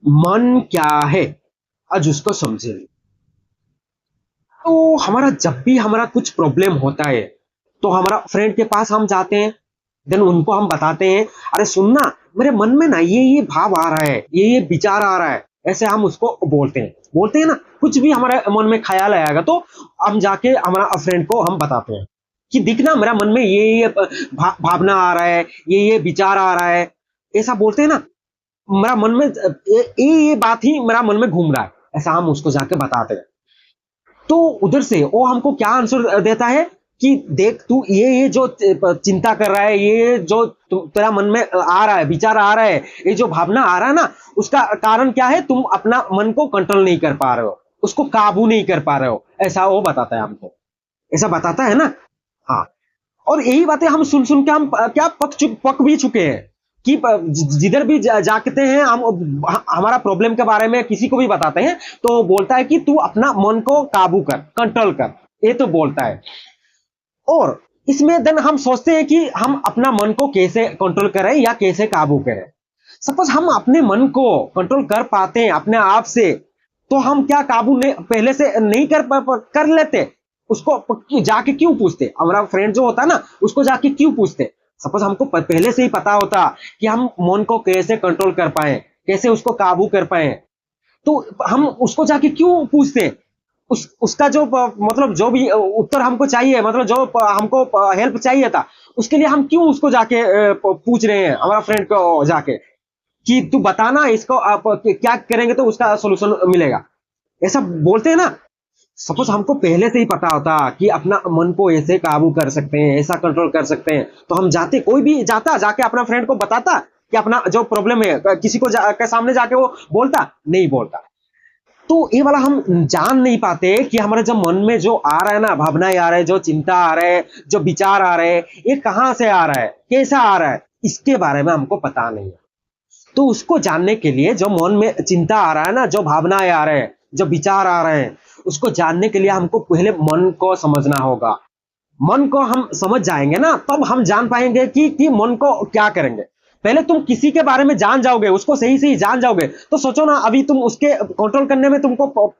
मन क्या है, आज उसको समझे। तो हमारा जब भी हमारा कुछ प्रॉब्लम होता है तो हमारा फ्रेंड के पास हम जाते हैं, देन उनको हम बताते हैं, अरे सुनना, मेरे मन में ना ये भाव आ रहा है, ये विचार आ रहा है, ऐसे हम उसको बोलते हैं ना, कुछ भी हमारे मन में ख्याल आएगा तो हम जाके हमारा फ्रेंड को हम बताते हैं कि दिखना मेरा मन में ये भावना आ रहा है, ये विचार आ रहा है, ऐसा बोलते हैं ना। मेरा मन में ये बात ही मेरा मन में घूम रहा है, ऐसा हम उसको जाके बताते हैं। तो उधर से वो हमको क्या आंसर देता है कि देख तू ये जो चिंता कर रहा है, ये जो तेरा मन में आ रहा है, विचार आ रहा है, ये जो भावना आ रहा है ना, उसका कारण क्या है, तुम अपना मन को कंट्रोल नहीं कर पा रहे हो, उसको काबू नहीं कर पा रहे हो, ऐसा वो बताता है हमको। ऐसा बताता है ना। हाँ। और यही बातें हम सुन सुन के हम क्या पक भी चुके हैं कि जिधर भी जाते हैं हम हमारा प्रॉब्लम के बारे में किसी को भी बताते हैं तो बोलता है कि तू अपना मन को काबू कर, कंट्रोल कर, ये तो बोलता है। और इसमें देन हम सोचते हैं कि हम अपना मन को कैसे कंट्रोल करें या कैसे काबू करें। सपोज हम अपने मन को कंट्रोल कर पाते हैं अपने आप से, तो हम क्या काबू नहीं पहले से नहीं कर लेते, उसको जाके क्यों पूछते, हमारा फ्रेंड जो होता है ना उसको जाके क्यों पूछते। सपोज हमको पहले से ही पता होता कि हम मन को कैसे कंट्रोल कर पाए, कैसे उसको काबू कर पाए, तो हम उसको जाके क्यों पूछते। उसका जो मतलब जो भी उत्तर हमको चाहिए, मतलब जो हमको हेल्प चाहिए था, उसके लिए हम क्यों उसको जाके पूछ रहे हैं हमारा फ्रेंड को जाके कि तू बताना इसको आप क्या करेंगे तो उसका सोल्यूशन मिलेगा, ऐसा बोलते हैं ना। सपोज हमको पहले से ही पता होता कि अपना मन को ऐसे काबू कर सकते हैं, ऐसा कंट्रोल कर सकते हैं, तो हम जाते, कोई भी जाता जाके अपना फ्रेंड को बताता कि अपना जो प्रॉब्लम है किसी को के सामने जाके वो बोलता नहीं बोलता। तो ये वाला हम जान नहीं पाते कि हमारे जब मन में जो आ रहा है ना, भावनाएं आ रहा है, जो चिंता आ रहा है, जो विचार आ रहे हैं, ये कहाँ से आ रहा है, कैसा आ रहा है, इसके बारे में हमको पता नहीं है। तो उसको जानने के लिए जो मन में चिंता आ रहा है ना, जो भावनाएं आ रहे हैं, जो विचार आ रहे हैं, उसको जानने के लिए हमको पहले मन को समझना होगा। मन को हम समझ जाएंगे ना तब हम जान पाएंगे कि मन को क्या करेंगे। पहले तुम किसी के बारे में जान जाओगे, उसको सही सही जान जाओगे, तो सोचो ना अभी तुम उसके कंट्रोल करने में तुमको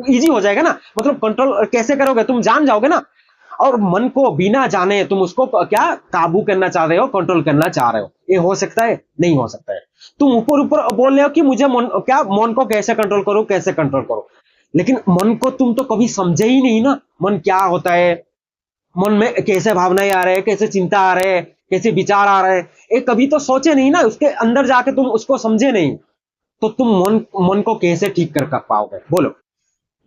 इजी हो जाएगा ना, मतलब कंट्रोल कैसे करोगे तुम जान जाओगे ना। और मन को बिना जाने तुम उसको क्या काबू करना चाह रहे हो, कंट्रोल करना चाह रहे हो, ये हो सकता है? नहीं हो सकता है। तुम ऊपर ऊपर बोल रहे हो कि मुझे मन को कैसे कंट्रोल करो, कैसे कंट्रोल करो, लेकिन मन को तुम तो कभी समझे ही नहीं ना, मन क्या होता है, मन में कैसे भावनाएं आ रहे हैं, कैसे चिंता आ रहे हैं, कैसे विचार आ रहे हैं, ये कभी तो सोचे नहीं ना, उसके अंदर जाके तुम उसको समझे नहीं, तो तुम मन मन को कैसे ठीक कर पाओगे बोलो।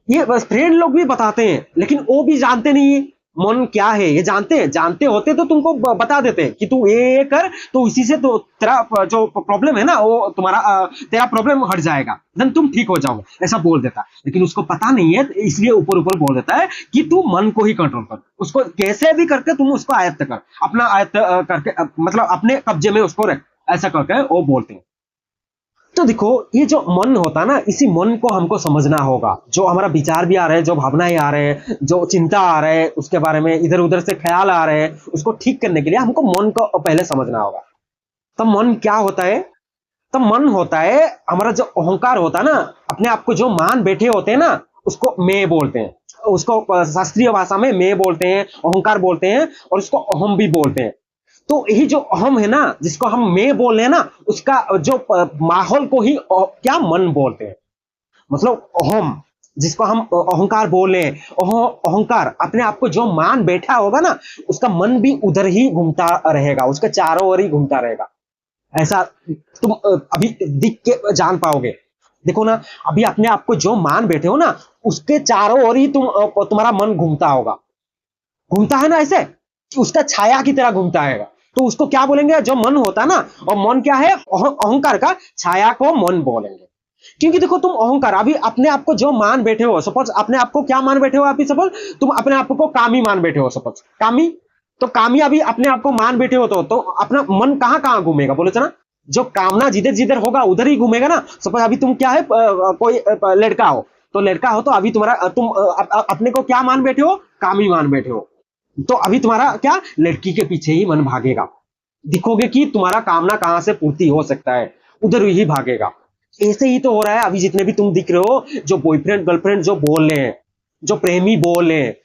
ये बस फ्रेंड लोग भी बताते हैं लेकिन वो भी जानते नहीं है मन क्या है, ये जानते हैं, जानते होते तो तुमको बता देते कि तू ये कर, तो इसी से तो तेरा जो प्रॉब्लम है ना वो तुम्हारा तेरा प्रॉब्लम हट जाएगा, देन तुम ठीक हो जाओगे, ऐसा बोल देता। लेकिन उसको पता नहीं है इसलिए ऊपर ऊपर बोल देता है कि तू मन को ही कंट्रोल कर, उसको कैसे भी करके तुम उसको आयत्त कर, अपना आयत्त करके मतलब अपने कब्जे में उसको रख, ऐसा करके वो बोलते हैं। तो देखो ये जो मन होता है ना, इसी मन को हमको समझना होगा, जो हमारा विचार भी आ रहे हैं, जो भावनाएं आ रहे हैं, जो चिंता आ रहे हैं, उसके बारे में इधर उधर से ख्याल आ रहे हैं, उसको ठीक करने के लिए हमको मन को पहले समझना होगा। तब मन क्या होता है? तब मन होता है हमारा जो अहंकार होता है ना, अपने आप को जो मान बैठे होते हैं ना, उसको मैं बोलते हैं, उसको शास्त्रीय भाषा में मैं बोलते हैं, अहंकार बोलते हैं, और उसको अहम भी बोलते हैं। तो यही जो अहम है ना, जिसको हम मैं बोल रहे हैं ना, उसका जो माहौल को ही क्या मन बोलते हैं, मतलब अहम, जिसको हम अहंकार बोले, अहंकार अपने आप को जो मान बैठा होगा ना, उसका मन भी उधर ही घूमता रहेगा, उसके चारों ओर ही घूमता रहेगा। ऐसा तुम अभी दिख के जान पाओगे। देखो ना, अभी अपने आप को जो मान बैठे हो ना, उसके चारों ओर ही तुम्हारा मन घूमता होगा, घूमता है ना ऐसे कि उसका छाया की तरह घूमता है। तो उसको क्या बोलेंगे, जो मन होता है ना, और मन क्या है, अहंकार का छाया को मन बोलेंगे। क्योंकि देखो तुम अहंकार अभी अपने आप को जो मान बैठे हो, सपोज अपने आप को क्या मान बैठे हो, अभी सपोज तुम अपने आप को कामी मान बैठे हो, सपोज कामी, तो कामी अभी अपने आप को मान बैठे हो तो अपना मन कहाँ कहाँ घूमेगा बोले ना, जो कामना जिधर जिधर होगा उधर ही घूमेगा ना। सपोज अभी तुम क्या है कोई लड़का हो, तो लड़का हो तो अभी तुम्हारा तुम अपने को क्या मान बैठे हो, कामी मान बैठे हो, तो अभी तुम्हारा क्या लड़की के पीछे ही मन भागेगा, दिखोगे कि तुम्हारा कामना कहां से पूर्ति हो सकता है, उधर ही भागेगा। ऐसे ही तो हो रहा है अभी जितने भी तुम दिख रहे हो, जो बॉयफ्रेंड गर्लफ्रेंड जो बोल रहे हैं, जो प्रेमी बोल रहे हैं,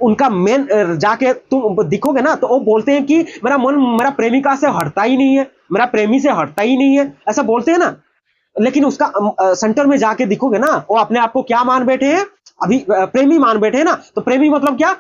उनका मेन जाके तुम दिखोगे ना तो वो बोलते हैं कि मेरा मन मेरा प्रेमिका से हटता ही नहीं है, मेरा प्रेमी से हटता ही नहीं है, ऐसा बोलते हैं ना। लेकिन उसका सेंटर में जाके दिखोगे ना, वो अपने आप को क्या मान बैठे हैं, अभी प्रेमी मान बैठे हैं ना। तो प्रेमी मतलब क्या,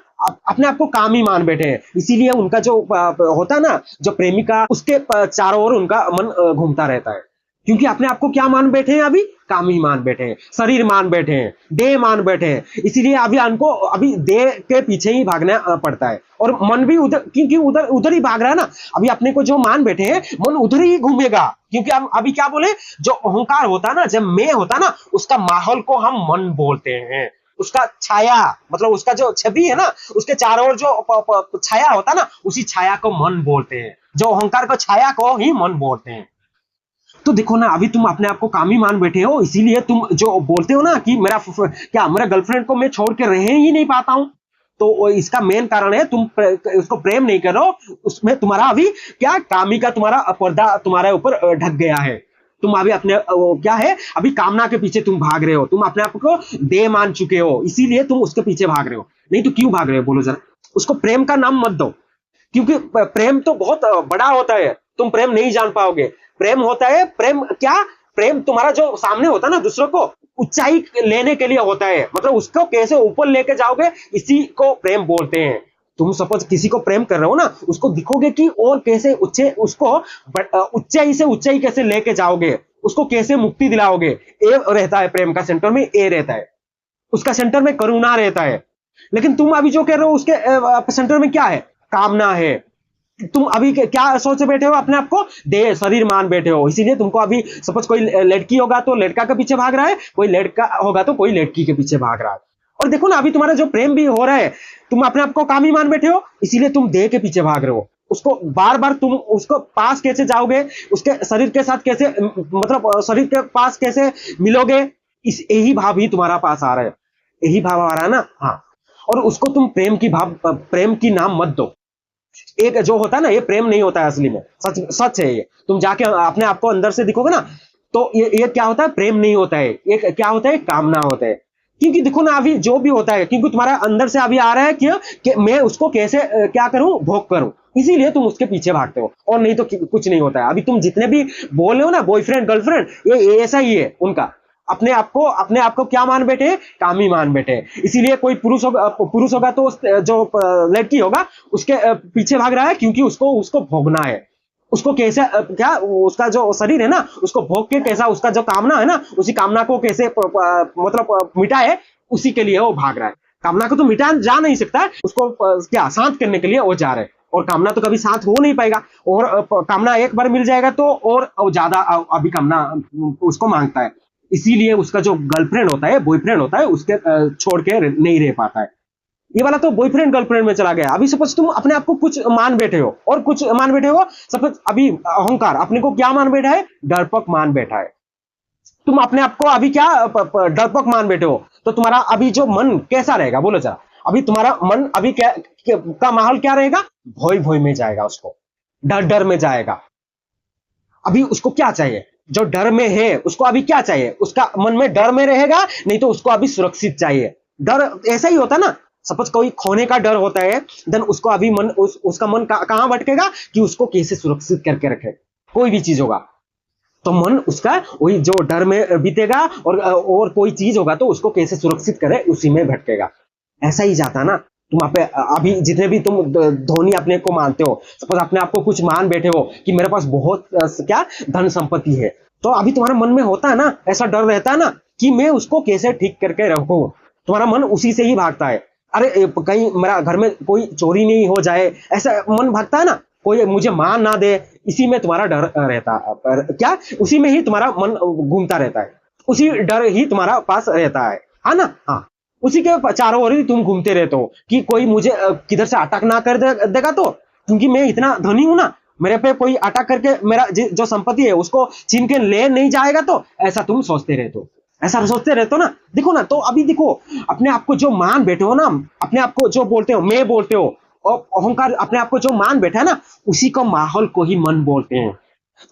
अपने आप को कामी मान बैठे हैं। इसीलिए उनका जो होता है ना, जो प्रेमिका, उसके चारों ओर उनका मन घूमता रहता है, क्योंकि अपने आप को क्या मान बैठे हैं, अभी कामी मान बैठे हैं, शरीर मान बैठे हैं, देह मान बैठे हैं। इसीलिए अभी उनको अभी देह के पीछे ही भागना पड़ता है, और मन भी उधर, क्योंकि उधर उधर ही भाग रहा है ना। अभी अपने को जो मान बैठे हैं, मन उधर ही घूमेगा, क्योंकि हम अभी क्या बोले, जो अहंकार होता है ना, जब मैं होता है ना, उसका माहौल को हम मन बोलते हैं। उसका छाया मतलब उसका जो छवि है ना, उसके चारों ओर जो छाया होता है ना, उसी छाया को मन बोलते हैं। जो अहंकार को छाया को ही मन बोलते हैं। तो देखो ना, अभी तुम अपने आप को कामी मान बैठे हो, इसीलिए तुम जो बोलते हो ना कि मेरा गर्लफ्रेंड को मैं छोड़ के रह ही नहीं पाता हूं। तो इसका मेन कारण है तुम उसको प्रेम नहीं करो, उसमें तुम्हारा अभी क्या कामी का तुम्हारा पर्दा तुम्हारे ऊपर ढक गया है। तुम अभी अपने क्या है, अभी कामना के पीछे तुम भाग रहे हो, तुम अपने आप को दे मान चुके हो, इसीलिए तुम उसके पीछे भाग रहे हो। नहीं तो क्यों भाग रहे हो बोलो जरा। उसको प्रेम का नाम मत दो, क्योंकि प्रेम तो बहुत बड़ा होता है, तुम प्रेम नहीं जान पाओगे। प्रेम होता है, प्रेम क्या, प्रेम तुम्हारा जो सामने होता है ना, दूसरों को ऊंचाई लेने के लिए होता है, मतलब उसको कैसे ऊपर लेके जाओगे, इसी को प्रेम बोलते हैं। तुम सपोज किसी को प्रेम कर रहे हो ना, उसको दिखोगे कि और कैसे उसको ऊंचाई से ऊंचाई कैसे लेके जाओगे, उसको कैसे मुक्ति दिलाओगे। ए रहता है प्रेम का सेंटर में, ए रहता है उसका सेंटर में, करुणा रहता है। लेकिन तुम अभी जो कह रहे हो उसके सेंटर में क्या है, कामना है। तुम अभी क्या सोचे बैठे हो, अपने आप को देह शरीर मान बैठे हो। इसीलिए तुमको अभी सपोज कोई लड़की होगा तो लड़का के पीछे भाग रहा है, कोई लड़का होगा तो कोई लड़की के पीछे भाग रहा है। और देखो ना, अभी तुम्हारा जो प्रेम भी हो रहा है, तुम अपने आप को कामी मान बैठे हो, इसीलिए तुम देह के पीछे भाग रहे हो। उसको बार बार तुम उसको पास कैसे जाओगे, उसके शरीर के साथ कैसे, मतलब शरीर के पास कैसे मिलोगे, इस यही भाव ही तुम्हारा पास आ रहा है, यही भाव आ रहा है ना। हाँ, और उसको तुम प्रेम की नाम मत दो। एक जो होता है ना, ये प्रेम नहीं होता है असली में, सच सच है ये। तुम जाके अपने आप को अंदर से दिखोगे ना, तो ये क्या होता है, प्रेम नहीं होता है, ये क्या होता है, कामना होता है। क्योंकि देखो ना, अभी जो भी होता है, क्योंकि तुम्हारा अंदर से अभी आ रहा है कि मैं उसको कैसे क्या करूं, भोग करूं, इसीलिए तुम उसके पीछे भागते हो, और नहीं तो कुछ नहीं होता है। अभी तुम जितने भी बोल रहे हो ना, बॉयफ्रेंड गर्लफ्रेंड, ये ऐसा ही है उनका। अपने आप को क्या मान बैठे, कामी मान बैठे। इसीलिए कोई पुरुष होगा तो जो लड़की होगा उसके पीछे भाग रहा है, क्योंकि उसको भोगना है। उसको कैसे क्या, उसका जो शरीर है ना, उसको भोग के कैसा, उसका जो कामना है ना, उसी कामना को कैसे मतलब मिटाए, उसी के लिए वो भाग रहा है। कामना को तो मिटा जा नहीं सकता है, उसको क्या शांत करने के लिए वो जा रहे हैं। और कामना तो कभी साथ हो नहीं पाएगा, और कामना एक बार मिल जाएगा तो और ज्यादा अभी कामना उसको मांगता है। इसीलिए उसका जो गर्लफ्रेंड होता है, बॉयफ्रेंड होता है, उसके छोड़ के नहीं रह पाता है। ये वाला तो बॉयफ्रेंड गर्लफ्रेंड में चला गया। अभी सपोज तुम अपने आप को कुछ मान बैठे हो, और कुछ मान बैठे हो, सपोज अभी अहंकार अपने को क्या मान बैठा है, डरपोक मान बैठा है। तुम अपने आप को अभी क्या डरपोक मान बैठे हो, तो तुम्हारा अभी जो मन कैसा रहेगा बोलो जरा। अभी तुम्हारा मन अभी का माहौल क्या रहेगा, भोय भोय में जाएगा, उसको डर डर में जाएगा। अभी उसको क्या चाहिए, जो डर में है उसको अभी क्या चाहिए, उसका मन में डर में रहेगा, नहीं तो उसको अभी सुरक्षित चाहिए। डर ऐसा ही होता ना, सपोज कोई खोने का डर होता है, देन उसको अभी मन उसका मन कहां भटकेगा, कि उसको कैसे सुरक्षित करके रखे। कोई भी चीज होगा तो मन उसका वही जो डर में बीतेगा, और कोई चीज होगा तो उसको कैसे सुरक्षित करे, उसी में भटकेगा। ऐसा ही जाता ना। तुम अभी जितने भी तुम धोनी अपने को मानते हो, सपोज अपने आप को कुछ मान बैठे हो कि मेरे पास बहुत क्या धन संपत्ति है, तो अभी तुम्हारे मन में होता है ना, ऐसा डर रहता है ना कि मैं उसको कैसे ठीक करके रखूं। तुम्हारा मन उसी से ही भागता है। अरे कहीं मेरा घर में कोई चोरी नहीं हो जाए, ऐसा मन भागता है ना, कोई मुझे मान ना दे, इसी में तुम्हारा डर रहता है। क्या, उसी में ही तुम्हारा मन घूमता रहता है, उसी डर ही तुम्हारा पास रहता है ना। हाँ, उसी के चारों ओर ही तुम घूमते रहते हो कि कोई मुझे किधर से अटैक ना कर देगा, तो क्योंकि मैं इतना धनी हूं ना, मेरे पे कोई अटैक करके मेरा जो संपत्ति है उसको छीन के ले नहीं जाएगा, तो ऐसा तुम सोचते रहते हो, ऐसा सोचते रहते हो ना। देखो ना, तो अभी देखो, अपने आप को जो मान बैठे हो ना, अपने आप को जो बोलते हो मैं बोलते हो, और अहंकार अपने आप को जो मान बैठा है ना, उसी को माहौल को ही मन बोलते हैं।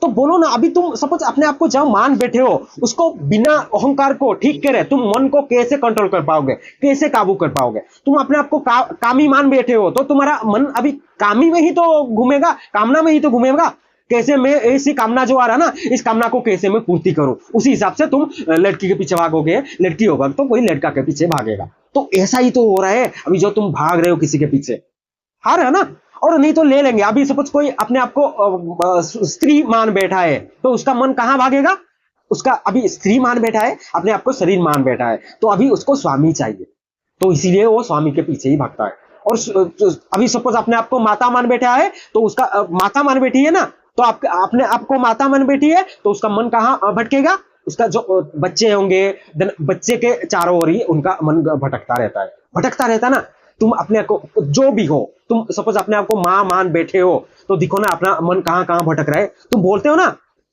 तो बोलो ना, अभी तुम सपोज अपने आप को जब मान बैठे हो, उसको बिना अहंकार को ठीक करे तुम मन को कैसे कंट्रोल कर पाओगे, कैसे काबू कर पाओगे? तुम अपने आप को कामी मान बैठे हो तो तुम्हारा मन अभी कामी में ही तो घूमेगा, कामना में ही तो घूमेगा। कैसे मैं ऐसी कामना जो आ रहा ना, इस कामना को कैसे मैं पूर्ति करूं, उसी हिसाब से तुम लड़की के पीछे भागोगे, लड़की होगा तो कोई लड़का के पीछे भागेगा। तो ऐसा ही तो हो रहा है अभी जो तुम भाग रहे हो किसी के पीछे, हार है ना। और नहीं तो ले लेंगे, अभी सपोज कोई अपने आप को स्त्री मान बैठा है तो उसका मन कहां भागेगा? उसका अभी स्त्री मान बैठा है, अपने आप को शरीर मान बैठा है, तो अभी उसको स्वामी चाहिए, तो इसीलिए वो स्वामी के पीछे ही भागता है। और अभी सपोज अपने आप को माता मान बैठा है तो उसका माता मान बैठी है ना, तो अपने आप को माता मान बैठी है तो उसका मन कहां भटकेगा? उसका जो बच्चे होंगे, बच्चे के चारों ओर ही उनका मन भटकता रहता है, भटकता रहता है ना। तुम अपने को जो भी हो, तुम सपोज अपने आप को मां मान बैठे हो तो देखो ना अपना मन कहां कहां भटक रहा है। तुम बोलते हो ना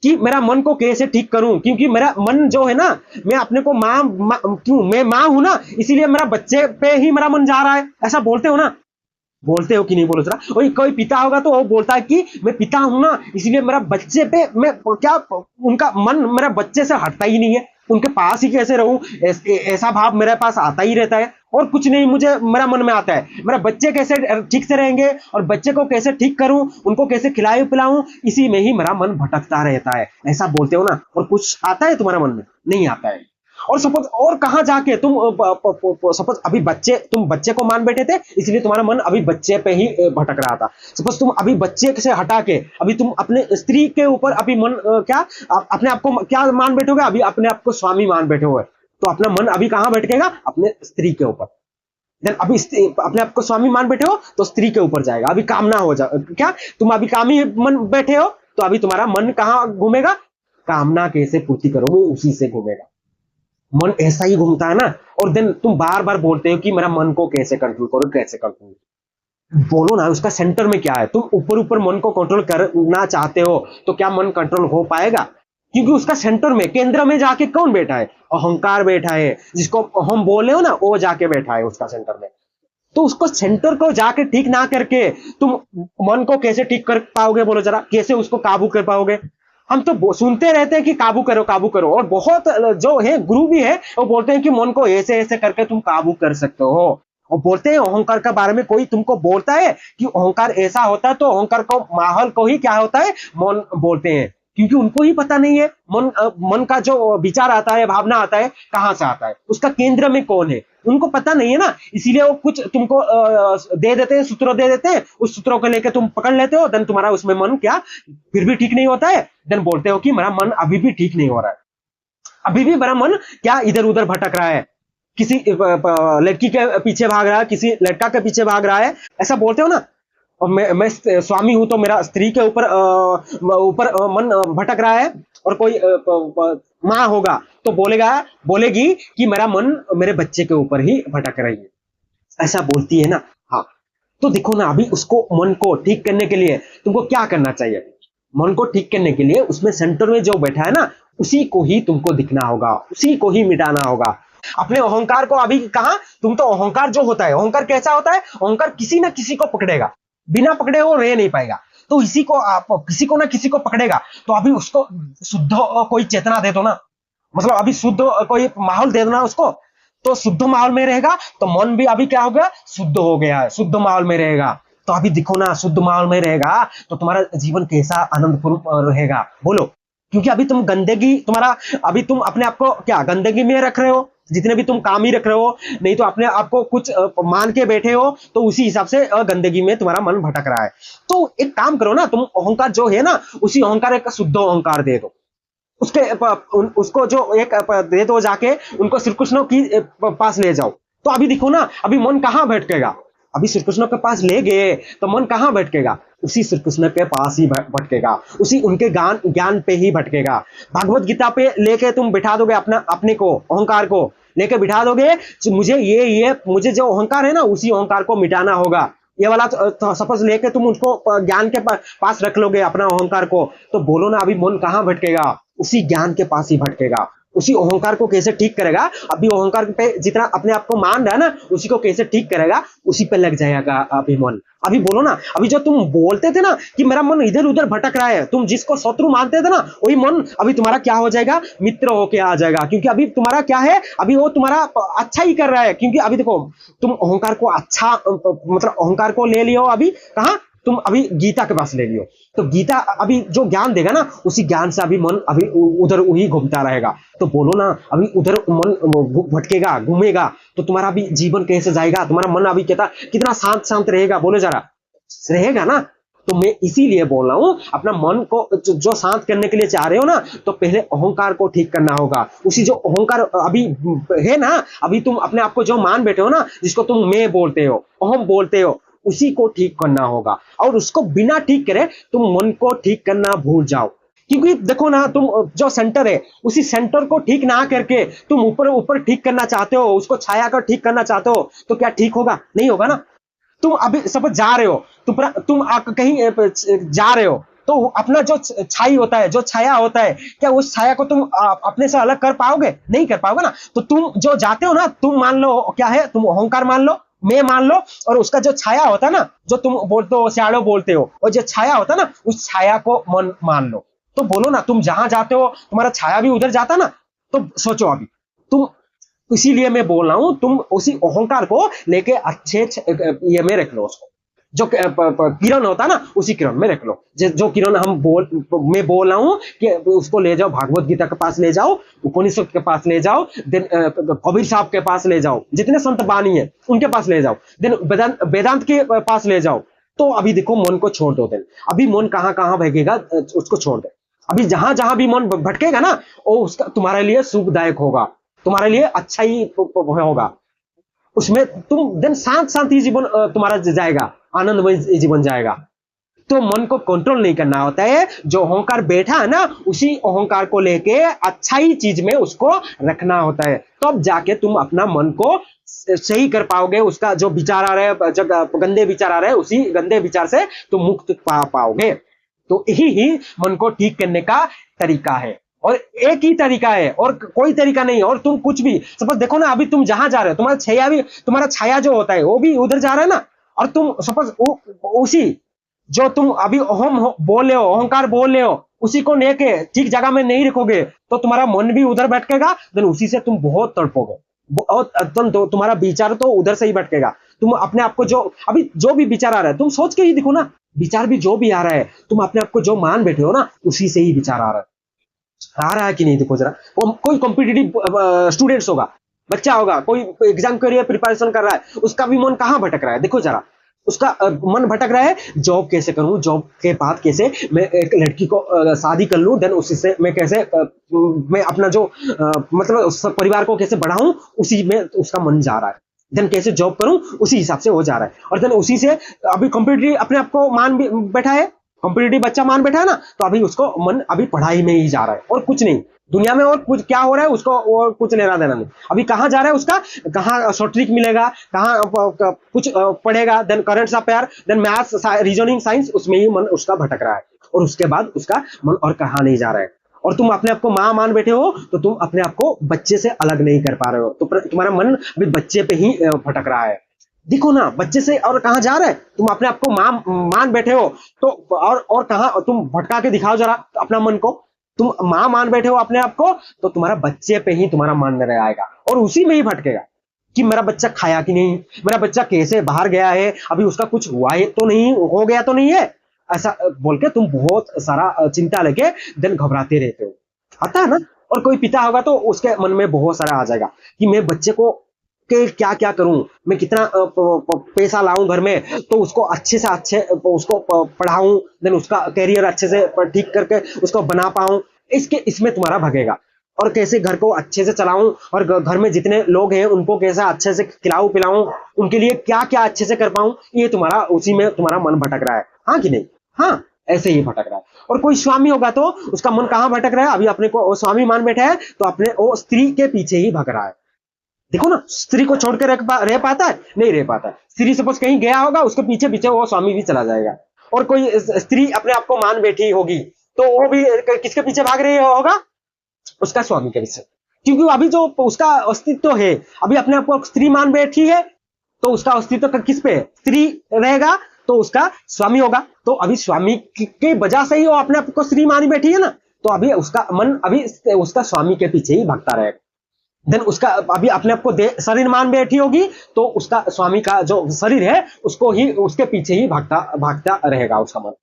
कि मेरा मन को कैसे ठीक करूं, क्योंकि मेरा मन जो है ना, मैं अपने को क्यों मैं मां हूं ना, इसीलिए मेरा बच्चे पे ही मेरा मन जा रहा है, ऐसा बोलते हो ना? बोलते हो कि नहीं बोलो जरा? वही कोई पिता होगा तो वो बोलता है कि मैं पिता हूं ना, इसलिए मेरा बच्चे पे मैं क्या, उनका मन मेरा बच्चे से हटता ही नहीं है, उनके पास ही कैसे रहूं, ऐसा भाव मेरे पास आता ही रहता है। और कुछ नहीं मुझे मेरा मन में आता है, मेरा बच्चे कैसे ठीक से रहेंगे और बच्चे को कैसे ठीक करूं, उनको कैसे खिलाऊं पिलाऊं, इसी में ही मेरा मन भटकता रहता है, ऐसा बोलते हो ना। और कुछ आता है तुम्हारा मन में? नहीं आता है। और सपोज और कहां जाके तुम सपोज अभी तुम बच्चे को मान बैठे थे, इसलिए तुम्हारा मन अभी बच्चे पे ही भटक रहा था। सपोज तुम अभी बच्चे से हटा के अभी तुम अपने स्त्री के ऊपर अभी मन क्या अपने आप को क्या मान बैठोगे? अभी अपने आप को स्वामी मान बैठे हुए, तो अपना मन अभी कहां भटकेगा? अपने स्त्री के ऊपर। देन अभी अपने आप को स्वामी मान बैठे हो तो स्त्री के ऊपर जाएगा, अभी कामना हो जा क्या, तुम अभी कामी मन बैठे हो तो अभी तुम्हारा मन कहां घूमेगा? कामना कैसे पूर्ति करोगे उसी से घूमेगा मन, ऐसा ही घूमता है ना। और देन तुम बार बार बोलते हो कि मेरा मन को कैसे कंट्रोल करो, कैसे कंट्रोल। बोलो ना उसका सेंटर में क्या है? तुम ऊपर ऊपर मन को कंट्रोल करना चाहते हो तो क्या मन कंट्रोल हो पाएगा? क्योंकि उसका सेंटर में, केंद्र में जाके कौन बैठा है? अहंकार बैठा है, जिसको हम बोले हो ना, वो जाके बैठा है उसका सेंटर में। तो उसको सेंटर को जाके ठीक ना करके तुम मन को कैसे ठीक कर पाओगे? बोलो जरा, कैसे उसको काबू कर पाओगे? हम तो सुनते रहते हैं कि काबू करो काबू करो, और बहुत जो है गुरु भी है वो बोलते हैं कि मन को ऐसे ऐसे करके तुम काबू कर सकते हो। और बोलते हैं अहंकार के बारे में, कोई तुमको बोलता है कि अहंकार ऐसा होता है तो अहंकार को माहौल को ही क्या होता है? मन बोलते हैं, क्योंकि उनको ही पता नहीं है मन का जो विचार आता है, भावना आता है, कहां से आता है, उसका केंद्र में कौन है, उनको पता नहीं है ना। इसीलिए वो कुछ तुमको दे देते हैं, सूत्र दे देते हैं, उस सूत्रों को लेकर तुम पकड़ लेते हो, देन तुम्हारा उसमें मन क्या फिर भी ठीक नहीं होता है। देन बोलते हो कि मेरा मन अभी भी ठीक नहीं हो रहा है, अभी भी मेरा मन क्या इधर उधर भटक रहा है, किसी लड़की के पीछे भाग रहा है, किसी लड़का के पीछे भाग रहा है, ऐसा बोलते हो ना। और मैं स्वामी हूं तो मेरा स्त्री के ऊपर मन भटक रहा है, और कोई माँ होगा तो बोलेगी कि मेरा मन मेरे बच्चे के ऊपर ही भटक रही है, ऐसा बोलती है ना। हाँ, तो देखो ना, अभी उसको मन को ठीक करने के लिए तुमको क्या करना चाहिए? मन को ठीक करने के लिए उसमें सेंटर में जो बैठा है ना, उसी को ही तुमको दिखना होगा, उसी को ही मिटाना होगा। अपने अहंकार को अभी कहा, तुम तो अहंकार जो होता है, अहंकार कैसा होता है? अहंकार किसी ना किसी को पकड़ेगा, बिना पकड़े वो रह नहीं पाएगा। तो इसी को आप किसी को ना किसी को पकड़ेगा, तो अभी उसको शुद्ध कोई चेतना दे दो ना, मतलब अभी शुद्ध कोई माहौल दे दो ना उसको, तो शुद्ध माहौल में रहेगा, तो मन भी अभी क्या हो गया? शुद्ध हो गया है, शुद्ध माहौल में रहेगा। तो अभी देखो ना, शुद्ध माहौल में रहेगा तो तुम्हारा जीवन कैसा आनंदपूर्ण रहेगा, बोलो। क्योंकि अभी तुम गंदगी, तुम्हारा अभी तुम अपने आप को क्या गंदगी में रख रहे हो, जितने भी तुम काम ही रख रहे हो, नहीं तो अपने आप को कुछ मान के बैठे हो, तो उसी हिसाब से गंदगी में तुम्हारा मन भटक रहा है। तो एक काम करो ना, तुम अहंकार जो है ना, उसी अहंकार एक शुद्ध अहंकार दे दो, उसको जो एक दे दो, जाके उनको श्री कृष्ण की पास ले जाओ। तो अभी देखो ना, अभी मन कहां भटकेगा? अभी श्री कृष्ण के पास ले गए तो मन कहां भटकेगा? उसी श्री कृष्ण के पास ही भटकेगा, उसी उनके ज्ञान पे ही भटकेगा। भगवत गीता पे लेके तुम बिठा दोगे अपने को, अहंकार को लेके बिठा दोगे, मुझे जो अहंकार है ना, उसी अहंकार को मिटाना होगा, ये वाला तो सपोज लेके तुम उसको ज्ञान के पास रख लोगे अपना अहंकार को, तो बोलो ना, अभी मन कहां भटकेगा? उसी ज्ञान के पास ही भटकेगा, उसी अहंकार को कैसे ठीक करेगा, अभी अहंकार पे जितना अपने आप को मान रहा है ना, उसी को कैसे ठीक करेगा, उसी पे लग जाएगा अभी मन। अभी बोलो ना, अभी जो तुम बोलते थे ना कि मेरा मन इधर उधर भटक रहा है, तुम जिसको शत्रु मानते थे ना, वही मन अभी तुम्हारा क्या हो जाएगा, मित्र होके आ जाएगा। क्योंकि अभी तुम्हारा क्या है, अभी वो तुम्हारा अच्छा ही कर रहा है। क्योंकि अभी देखो, तुम अहंकार को अच्छा मतलब अहंकार को ले लियो अभी कहा, तुम अभी गीता के पास ले लियो, तो गीता अभी जो ज्ञान देगा ना, उसी ज्ञान से अभी मन अभी उधर वही घूमता रहेगा। तो बोलो ना, अभी उधर मन भटकेगा, घूमेगा, तो तुम्हारा भी जीवन कैसे जाएगा, तुम्हारा मन अभी कितना शांत शांत रहेगा, बोलो जरा, रहेगा ना। तो मैं इसीलिए बोल रहा हूं, अपना मन को जो शांत करने के लिए चाह रहे हो ना, तो पहले अहंकार को ठीक करना होगा। उसी जो अहंकार अभी है ना, अभी तुम अपने आप को जो मान बैठे हो ना, जिसको तुम मैं बोलते हो, अहम बोलते हो, उसी को ठीक करना होगा। और उसको बिना ठीक करे तुम मन को ठीक करना भूल जाओ। क्योंकि देखो ना, तुम जो सेंटर है, उसी सेंटर को ठीक ना करके तुम ऊपर ऊपर ठीक करना चाहते हो, उसको छाया कर ठीक करना चाहते हो, तो क्या ठीक होगा? नहीं होगा ना। तुम अभी सपोज जा रहे हो, तुम कहीं जा रहे हो, तो अपना जो छाई होता है, जो छाया होता है, क्या उस छाया को तुम अपने से अलग कर पाओगे? नहीं कर पाओगे ना। तो तुम जो जाते हो ना, तुम मान लो क्या है, तुम अहंकार मान लो, मैं मान लो, और उसका जो छाया होता है ना, जो तुम बोलते हो शैडो बोलते हो, और जो छाया होता है ना, उस छाया को मन मान लो। तो बोलो ना, तुम जहां जाते हो तुम्हारा छाया भी उधर जाता ना। तो सोचो अभी तुम, इसीलिए मैं बोल रहा हूं, तुम उसी अहंकार को लेके अच्छे ये में रख लो उसको। जो किरण होता है ना, उसी किरण में रख लो। जो किरण मैं बोल रहा हूं कि उसको ले जाओ, भागवत गीता के पास ले जाओ, उपनिषद के पास ले जाओ, देन कबीर साहब के पास ले जाओ, जितने संत बानी है उनके पास ले जाओ, देन वेदांत के पास ले जाओ। तो अभी देखो, मन को छोड़ दो। देन अभी मन कहां कहां भगेगा, उसको छोड़ दे। अभी जहां जहां भी मन भटकेगा ना, वो उसका तुम्हारे लिए सुखदायक होगा, तुम्हारे लिए अच्छा ही होगा। उसमें तुम दिन शांत शांति जीवन तुम्हारा जाएगा, आनंदमय जीवन जाएगा। तो मन को कंट्रोल नहीं करना होता है। जो अहंकार बैठा है ना, उसी अहंकार को लेके अच्छा ही चीज में उसको रखना होता है। तब जाके तुम अपना मन को सही कर पाओगे। उसका जो विचार आ रहा है, जब गंदे विचार आ रहे हैं, उसी गंदे विचार से तुम मुक्त पा पाओगे। तो यही मन को ठीक करने का तरीका है, और एक ही तरीका है, और कोई तरीका नहीं है। और तुम कुछ भी सपोज देखो ना, अभी तुम जहां जा रहे हो, तुम्हारा छाया जो होता है वो भी उधर जा रहा है ना। और तुम सपोज उसी जो तुम अभी अहम बोल रहे हो, अहंकार बोल रहे हो, उसी को लेके ठीक जगह में नहीं रखोगे, तो तुम्हारा मन भी उधर भटकेगा। देन उसी से तुम बहुत तड़पोगे, बहुत तुम्हारा विचार तो उधर से ही भटकेगा। तुम अपने आप को अभी जो भी विचार आ रहा है, तुम सोच के ही देखो ना, विचार भी जो भी आ रहा है, तुम अपने आप को जो मान बैठे हो ना, उसी से ही विचार आ रहा है कि नहीं। देखो जरा, कोई कॉम्पिटिटिव स्टूडेंट्स होगा, बच्चा होगा, कोई एग्जाम के लिए प्रिपरेशन कर रहा है, उसका भी मन कहां भटक रहा है? देखो जरा, उसका मन भटक रहा है, जॉब कैसे करूं, जॉब के बाद कैसे मैं एक लड़की को शादी कर लूं, देन उसी से मैं कैसे मैं अपना जो मतलब उस परिवार को कैसे बढ़ाऊं, उसी में उसका मन जा रहा है। देन कैसे जॉब करूं, उसी हिसाब से वो जा रहा है। और देन उसी से अभी कॉम्पिटिटिव अपने आप को मान बैठा है, कॉम्पिटिटिव बच्चा मान बैठा है ना, तो अभी उसको मन अभी पढ़ाई में ही जा रहा है, और कुछ नहीं दुनिया में। और कुछ क्या हो रहा है उसको, और कुछ लेना देना नहीं। अभी कहां जा रहा है उसका, कहां शॉर्ट ट्रिक मिलेगा, कहां कुछ पढ़ेगा, then current affair, then maths, reasoning, science, उसमें ही मन उसका भटक रहा है। और उसके बाद उसका मन और कहां नहीं जा रहा है। और तुम अपने आप को मां मान बैठे हो, तो तुम अपने आप को बच्चे से अलग नहीं कर पा रहे हो, तो तुम्हारा मन अभी बच्चे पे ही भटक रहा है। देखो ना, बच्चे से और कहां जा रहा है, तुम अपने आप को मां मान बैठे हो, तो और कहां तुम भटका के दिखाओ जरा अपना मन को। तुम मां मान बैठे हो अपने आप को, तो तुम्हारा बच्चे पे ही तुम्हारा मन रह आएगा, और उसी में ही भटकेगा कि मेरा बच्चा खाया कि नहीं, मेरा बच्चा कैसे बाहर गया है, अभी उसका कुछ हुआ है तो नहीं, हो गया तो नहीं है, ऐसा बोल के तुम बहुत सारा चिंता लेके दिन घबराते रहते हो। आता है ना। और कोई पिता होगा तो उसके मन में बहुत सारा आ जाएगा कि मैं बच्चे को के क्या क्या करूं, मैं कितना पैसा लाऊं घर में, तो उसको अच्छे से अच्छे उसको पढ़ाऊं, देन उसका करियर अच्छे से ठीक करके उसको बना पाऊं, इसमें तुम्हारा भगेगा। और कैसे घर को अच्छे से चलाऊं, और घर में जितने लोग हैं उनको कैसे अच्छे से खिलाऊं पिलाऊं, उनके लिए क्या क्या अच्छे से कर पाऊं, ये तुम्हारा उसी में तुम्हारा मन भटक रहा है। हाँ कि नहीं? हाँ, ऐसे ही भटक रहा है। और कोई स्वामी होगा तो उसका मन कहां भटक रहा है, अभी अपने को स्वामी मान बैठा है, तो अपने वो स्त्री के पीछे ही भग रहा है। देखो ना, स्त्री को छोड़ के रह पाता है? नहीं रह पाता है। स्त्री सपोज कहीं गया होगा, उसके पीछे पीछे वो स्वामी भी चला जाएगा। और कोई स्त्री अपने आप को मान बैठी होगी, तो वो भी किसके पीछे भाग रही होगा? उसका स्वामी के पीछे। क्योंकि अभी जो उसका अस्तित्व है, अभी अपने आप को स्त्री मान बैठी है, तो उसका अस्तित्व किस पे? स्त्री रहेगा तो उसका स्वामी होगा। तो अभी स्वामी की वजह से ही वो अपने आप को स्त्री मानी बैठी है ना, तो अभी उसका मन अभी उसका स्वामी के पीछे ही भागता रहेगा। देन उसका अभी अपने आप को शरीर मान बैठी होगी, तो उसका स्वामी का जो शरीर है उसको ही, उसके पीछे ही भागता भागता रहेगा उसका मन।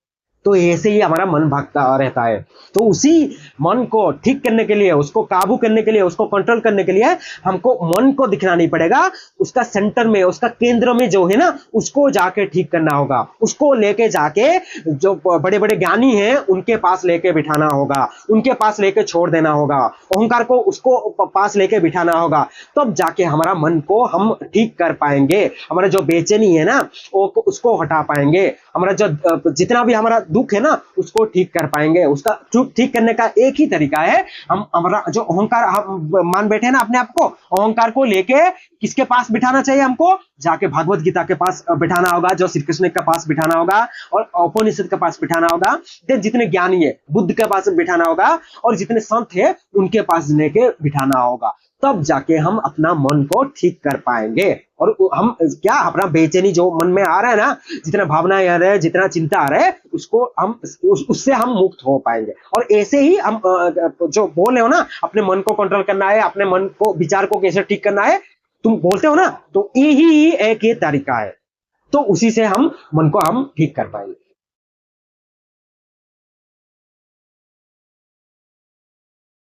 तो ऐसे ही हमारा मन भागता रहता है। तो उसी मन को ठीक करने के लिए, उसको काबू करने के लिए, उसको कंट्रोल करने के लिए हमको मन को दिखना नहीं पड़ेगा, उसका सेंटर में, उसका केंद्र में जो है ना, उसको जाके ठीक करना होगा। उसको लेके जाके जो बड़े बड़े ज्ञानी हैं उनके पास लेके बिठाना होगा, उनके पास लेके छोड़ देना होगा, अहंकार को उसको पास लेके बिठाना होगा। तब जाके हमारा मन को हम ठीक कर पाएंगे। हमारा जो बेचैनी है ना वो उसको हटा पाएंगे। हमारा जो जितना भी हमारा दुख है ना उसको ठीक कर पाएंगे। उसका ठीक करने का एक ही तरीका है, हम हमारा जो अहंकार हम मान बैठे हैं ना अपने आप को, अहंकार को लेके किसके पास बिठाना चाहिए? हमको जाके भागवत गीता के पास बिठाना होगा, जो श्री कृष्ण के पास बिठाना होगा, और उपनिषद के पास बिठाना होगा। फिर जितने ज्ञानी है बुद्ध के पास बिठाना होगा, और जितने संत है उनके पास लेके बिठाना होगा। तब जाके हम अपना मन को ठीक कर पाएंगे। और हम क्या, अपना बेचैनी जो मन में आ रहा है ना, जितना भावनाएं आ रहे हैं, जितना चिंता आ रहा है, उसको हम उससे हम मुक्त हो पाएंगे। और ऐसे ही हम जो बोल रहे हो ना, अपने मन को कंट्रोल करना है, अपने मन को, विचार को कैसे ठीक करना है, तुम बोलते हो ना, तो यही एक ये तरीका है। तो उसी से हम मन को हम ठीक कर पाएंगे।